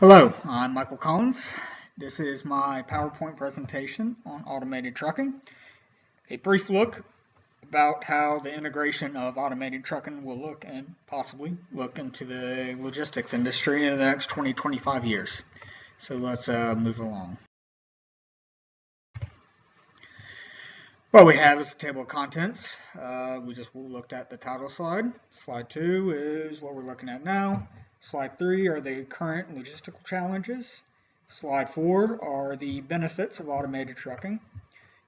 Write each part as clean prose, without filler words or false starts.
Hello, I'm Michael Collins. This is my PowerPoint presentation on automated trucking. A brief look about how the integration of automated trucking will look and possibly look into the logistics industry in the next 20-25 years. So let's move along. What we have is a table of contents. We just looked at the title slide. Slide 2 is what we're looking at now. Slide 3 are the current logistical challenges. Slide 4 are the benefits of automated trucking.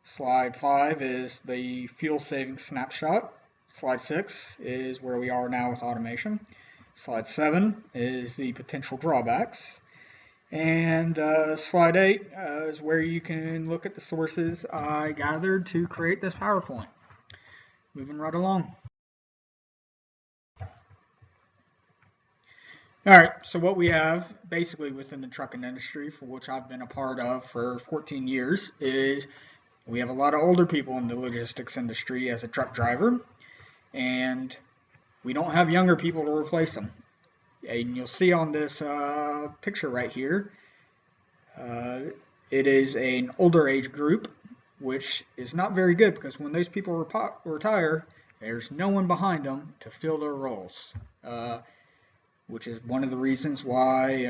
Slide 5 is the fuel saving snapshot. Slide 6 is where we are now with automation. Slide 7 is the potential drawbacks. And slide 8 is where you can look at the sources I gathered to create this PowerPoint. Moving right along. All right, so what we have basically within the trucking industry, for which I've been a part of for 14 years, is we have a lot of older people in the logistics industry as a truck driver, and we don't have younger people to replace them. And you'll see on this picture right here, it is an older age group, which is not very good because when those people retire, there's no one behind them to fill their roles, which is one of the reasons why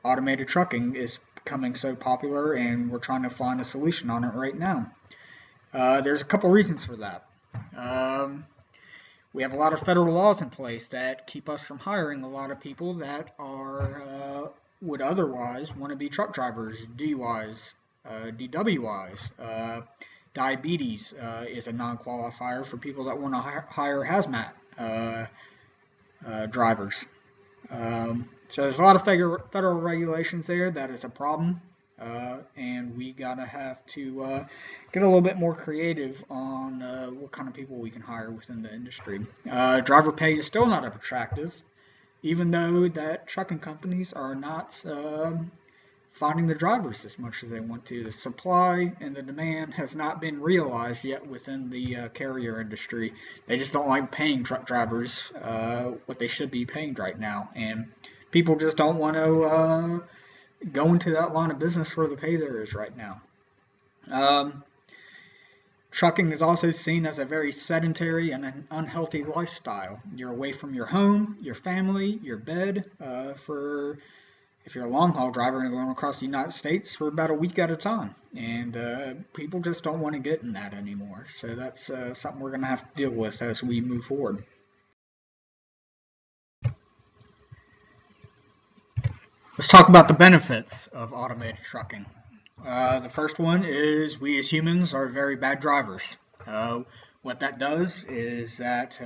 automated trucking is becoming so popular, and we're trying to find a solution on it right now. There's a couple reasons for that. We have a lot of federal laws in place that keep us from hiring a lot of people that are would otherwise want to be truck drivers, DUIs, DWIs. Diabetes is a non-qualifier for people that want to hire hazmat drivers. So there's a lot of federal regulations there. That is a problem. And we gotta have to get a little bit more creative on what kind of people we can hire within the industry. Driver pay is still not attractive, even though that trucking companies are not finding the drivers as much as they want to. The supply and the demand has not been realized yet within the carrier industry. They just don't like paying truck drivers what they should be paid right now, and people just don't want to go into that line of business where the pay there is right now. Trucking is also seen as a very sedentary and an unhealthy lifestyle. You're away from your home, your family, your bed for if you're a long haul driver and going across the United States for about a week at a time. And people just don't want to get in that anymore. So that's something we're going to have to deal with as we move forward. Let's talk about the benefits of automated trucking. The first one is we as humans are very bad drivers. What that does is that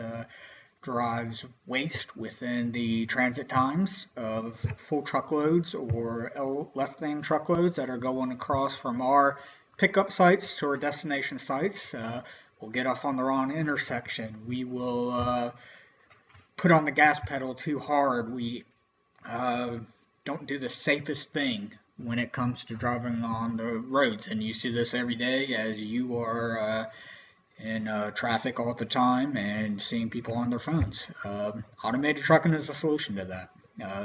drives waste within the transit times of full truckloads or less than truckloads that are going across from our pickup sites to our destination sites. We'll get off on the wrong intersection. We will put on the gas pedal too hard. We don't do the safest thing when it comes to driving on the roads, and you see this every day as you are in traffic all the time and seeing people on their phones. Automated trucking is a solution to that.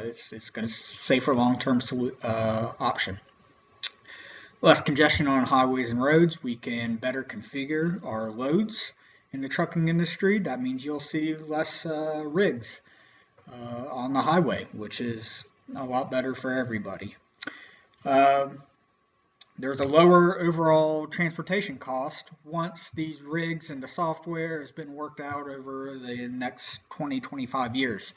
It's going to safer long-term option. Less congestion on highways and roads. We can better configure our loads in the trucking industry. That means you'll see less rigs on the highway, which is a lot better for everybody. There's a lower overall transportation cost once these rigs and the software has been worked out over the next 20-25 years.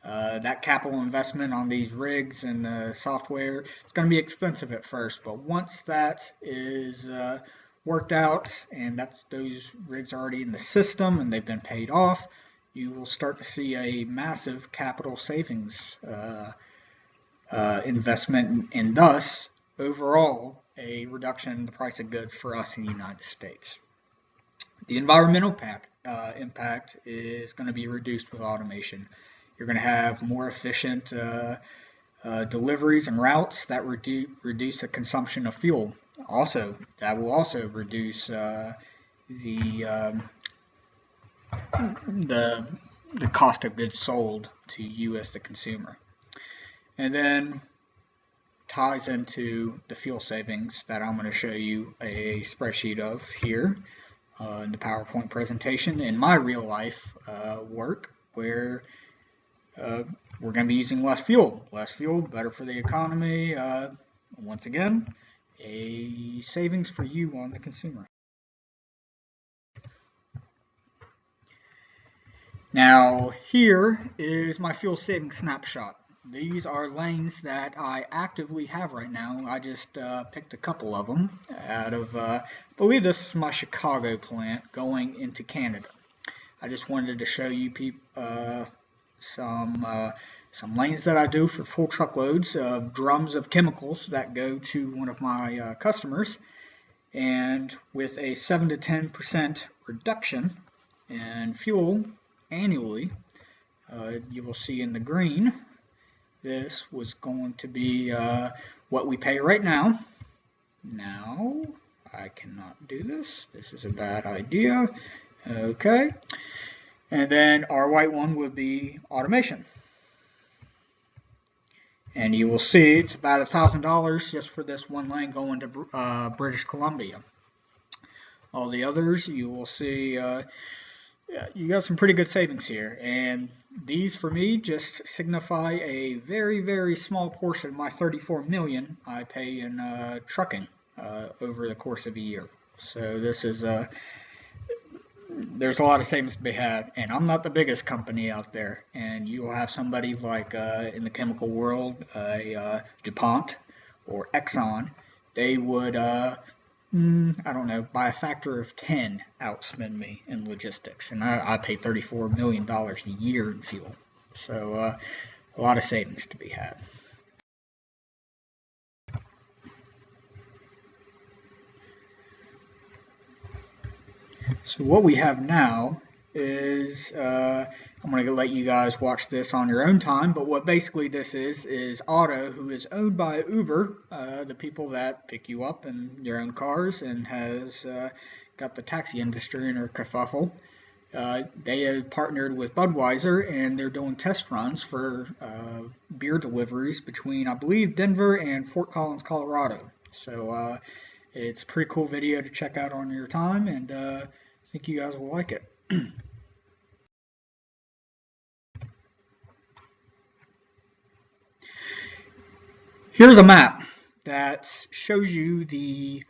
That capital investment on these rigs and the software, it's going to be expensive at first, but once that is worked out and those rigs are already in the system and they've been paid off, you will start to see a massive capital savings investment, and thus overall a reduction in the price of goods for us in the United States. The environmental impact is going to be reduced with automation. You're going to have more efficient deliveries and routes that reduce the consumption of fuel. Also, that will also reduce the cost of goods sold to you as the consumer. and then ties into the fuel savings that I'm going to show you a spreadsheet of here in the PowerPoint presentation in my real life work, where we're going to be using less fuel. Less fuel, better for the economy. Once again, a savings for you on the consumer. Now here is my fuel savings snapshot. These are lanes that I actively have right now. I just picked a couple of them out of, I believe this is my Chicago plant going into Canada. I just wanted to show you some lanes that I do for full truckloads of drums of chemicals that go to one of my customers, and with a 7 to 10% reduction in fuel annually, you will see in the green, this was going to be what we pay right now. Now, I cannot do this. This is a bad idea. Okay. And then our white one would be automation. And you will see it's about $1,000 just for this one lane going to British Columbia. All the others, you will see you got some pretty good savings here, and these for me just signify a very, very small portion of my $34 million I pay in trucking over the course of a year. So this is there's a lot of savings to be had, and I'm not the biggest company out there, and you'll have somebody like in the chemical world, DuPont or Exxon. They would I don't know, by a factor of 10 outspend me in logistics, and I pay $34 million a year in fuel. So a lot of savings to be had. So what we have now is, I'm going to let you guys watch this on your own time, but what basically this is Otto, who is owned by Uber, the people that pick you up in your own cars, and has got the taxi industry in her kerfuffle. They have partnered with Budweiser, and they're doing test runs for beer deliveries between, I believe, Denver and Fort Collins, Colorado. So it's a pretty cool video to check out on your time, and I think you guys will like it. Here's a map that shows you the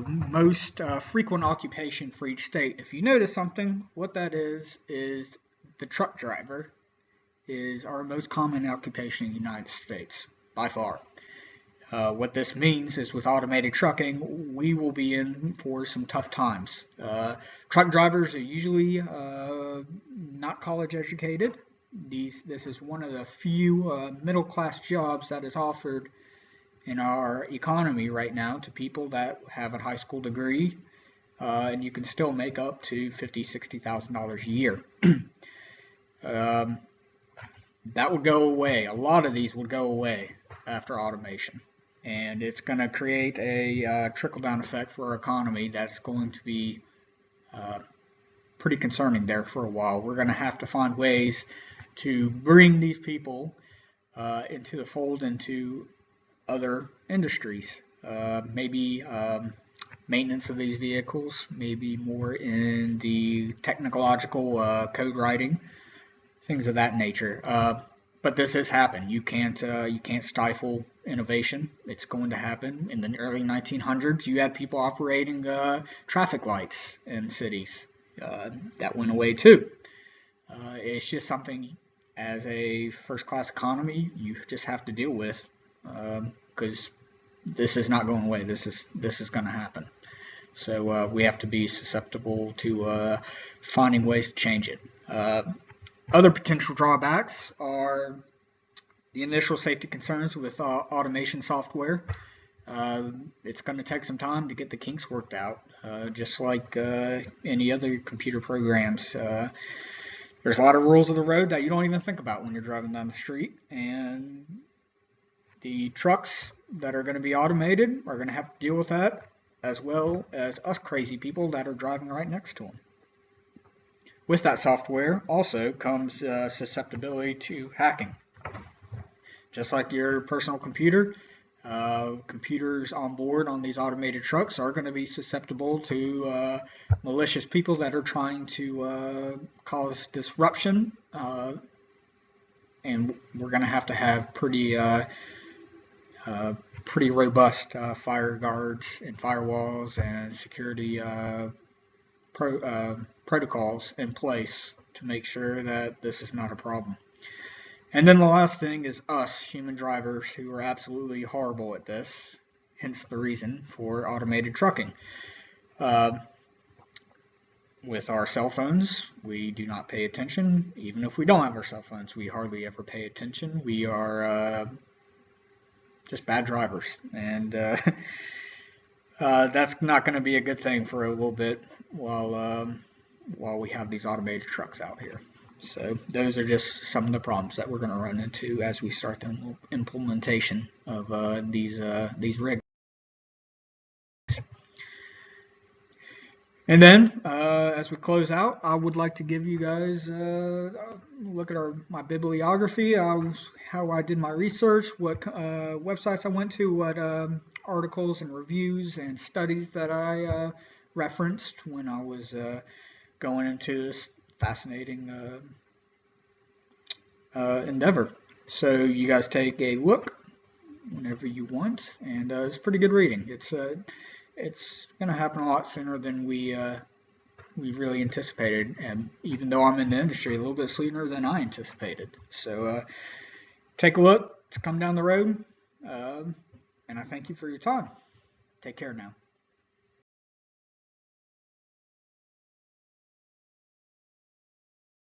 most frequent occupation for each state. If you notice something, what that is the truck driver is our most common occupation in the United States, by far. What this means is with automated trucking, we will be in for some tough times. Truck drivers are usually not college educated. This is one of the few middle-class jobs that is offered in our economy right now to people that have a high school degree, and you can still make up to $50,000, $60,000 a year. That would go away. A lot of these would go away after automation, and it's going to create a trickle-down effect for our economy that's going to be pretty concerning there for a while. We're going to have to find ways to bring these people into the fold into other industries. Maybe maintenance of these vehicles, maybe more in the technological code writing, things of that nature. But this has happened. You can't stifle innovation. It's going to happen. In the early 1900s, you had people operating traffic lights in cities. That went away too. It's just something, as a first-class economy, you just have to deal with, because this is not going away. This is going to happen. So we have to be susceptible to finding ways to change it. Other potential drawbacks are the initial safety concerns with automation software. It's going to take some time to get the kinks worked out, just like any other computer programs. There's a lot of rules of the road that you don't even think about when you're driving down the street, and the trucks that are going to be automated are going to have to deal with that, as well as us crazy people that are driving right next to them. With that software also comes susceptibility to hacking. just like your personal computer, computers on board on these automated trucks are going to be susceptible to malicious people that are trying to cause disruption, and we're going to have pretty robust fire guards and firewalls and security protocols in place to make sure that this is not a problem. And then the last thing is us, human drivers, who are absolutely horrible at this, hence the reason for automated trucking. With our cell phones, we do not pay attention. Even if we don't have our cell phones, we hardly ever pay attention. We are just bad drivers. And that's not going to be a good thing for a little bit while we have these automated trucks out here. So those are just some of the problems that we're going to run into as we start the implementation of these rigs. And then, as we close out, I would like to give you guys a look at my bibliography, how I did my research, what websites I went to, what articles and reviews and studies that I referenced when I was going into this fascinating endeavor. So you guys take a look whenever you want, and it's pretty good reading. It's going to happen a lot sooner than we really anticipated, and even though I'm in the industry, a little bit sooner than I anticipated. So take a look. It's come down the road, and I thank you for your time. Take care now.